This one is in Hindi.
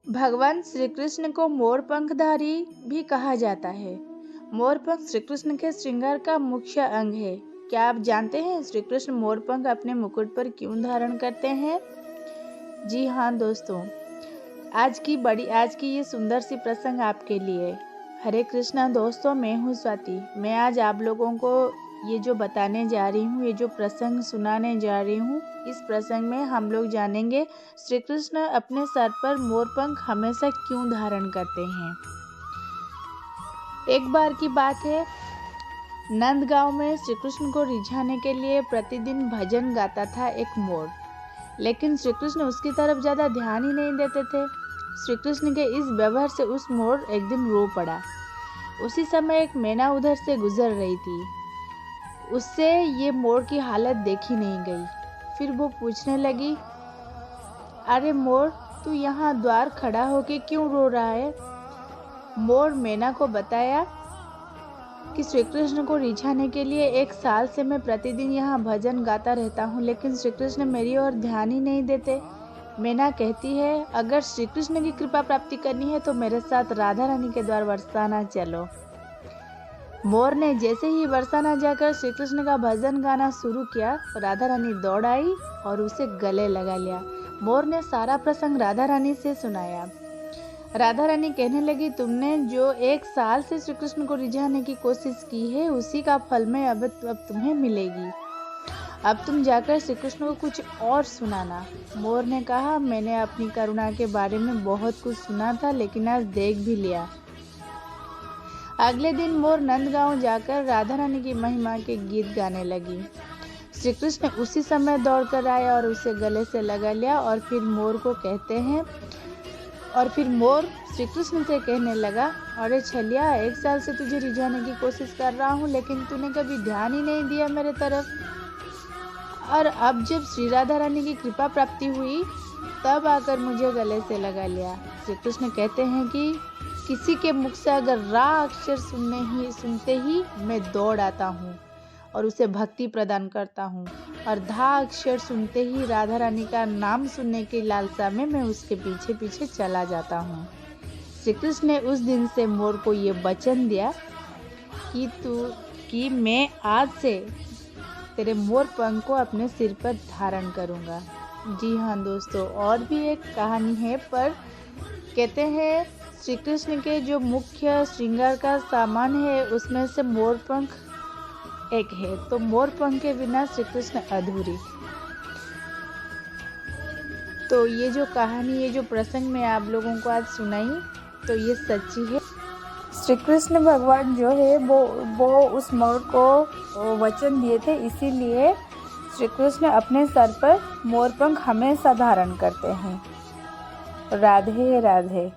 भगवान श्री कृष्ण को मोर पंखधारी भी कहा जाता है। मोर पंख श्री कृष्ण के श्रृंगार का मुख्य अंग है। क्या आप जानते हैं श्री कृष्ण मोर पंख अपने मुकुट पर क्यों धारण करते हैं? जी हाँ दोस्तों, आज की ये सुंदर सी प्रसंग आपके लिए। हरे कृष्णा दोस्तों, मैं हूँ स्वाति। मैं आज आप लोगों को ये जो बताने जा रही हूँ, ये जो प्रसंग सुनाने जा रही हूँ, इस प्रसंग में हम लोग जानेंगे श्री कृष्ण अपने सर पर मोर पंख हमेशा क्यों धारण करते हैं। एक बार की बात है, नंदगांव में श्री कृष्ण को रिझाने के लिए प्रतिदिन भजन गाता था एक मोर, लेकिन श्री कृष्ण उसकी तरफ ज़्यादा ध्यान ही नहीं देते थे। श्री कृष्ण के इस व्यवहार से उस मोर एक दिन रो पड़ा। उसी समय एक मैना उधर से गुजर रही थी। उससे ये मोर की हालत देखी नहीं गई। फिर वो पूछने लगी, अरे मोर, तू यहाँ द्वार खड़ा होके क्यों रो रहा है? मोर मैना को बताया कि श्री कृष्ण को रिझाने के लिए 1 साल से मैं प्रतिदिन यहाँ भजन गाता रहता हूँ, लेकिन श्री कृष्ण मेरी ओर ध्यान ही नहीं देते। मैना कहती है, अगर श्री कृष्ण की कृपा प्राप्ति करनी है तो मेरे साथ राधा रानी के द्वार बरसाना चलो। मोर ने जैसे ही बरसाना जाकर श्री कृष्ण का भजन गाना शुरू किया, राधा रानी दौड़ आई और उसे गले लगा लिया। मोर ने सारा प्रसंग राधा रानी से सुनाया। राधा रानी कहने लगी, तुमने जो 1 साल से श्री कृष्ण को रिझाने की कोशिश की है, उसी का फल में अब तुम्हें मिलेगी। अब तुम जाकर श्री कृष्ण को कुछ और सुनाना। मोर ने कहा, मैंने अपनी करुणा के बारे में बहुत कुछ सुना था, लेकिन आज देख भी लिया। अगले दिन मोर नंदगांव जाकर राधा रानी की महिमा के गीत गाने लगी। श्री कृष्ण उसी समय दौड़कर आए और उसे गले से लगा लिया और फिर मोर श्री कृष्ण से कहने लगा, अरे छलिया, 1 साल से तुझे रिझाने की कोशिश कर रहा हूँ, लेकिन तूने कभी ध्यान ही नहीं दिया मेरे तरफ। और अब जब श्री राधा रानी की कृपा प्राप्ति हुई, तब आकर मुझे गले से लगा लिया। श्री कृष्ण कहते हैं कि किसी के मुख से अगर रा अक्षर सुनते ही मैं दौड़ आता हूँ और उसे भक्ति प्रदान करता हूँ, और धा अक्षर सुनते ही राधा रानी का नाम सुनने की लालसा में मैं उसके पीछे पीछे चला जाता हूँ। श्री कृष्ण ने उस दिन से मोर को ये वचन दिया कि मैं आज से तेरे मोर पंख को अपने सिर पर धारण करूँगा। जी हाँ दोस्तों, और भी एक कहानी है, पर कहते हैं श्री कृष्ण के जो मुख्य श्रृंगार का सामान है उसमें से मोर पंख एक है, तो मोर पंख के बिना श्री कृष्ण अधूरी। तो ये जो कहानी, ये जो प्रसंग मैं आप लोगों को आज सुनाई, तो ये सच्ची है। श्री कृष्ण भगवान जो है वो उस मोर को वचन दिए थे, इसीलिए श्री कृष्ण अपने सर पर मोर पंख हमेशा धारण करते हैं। राधे राधे।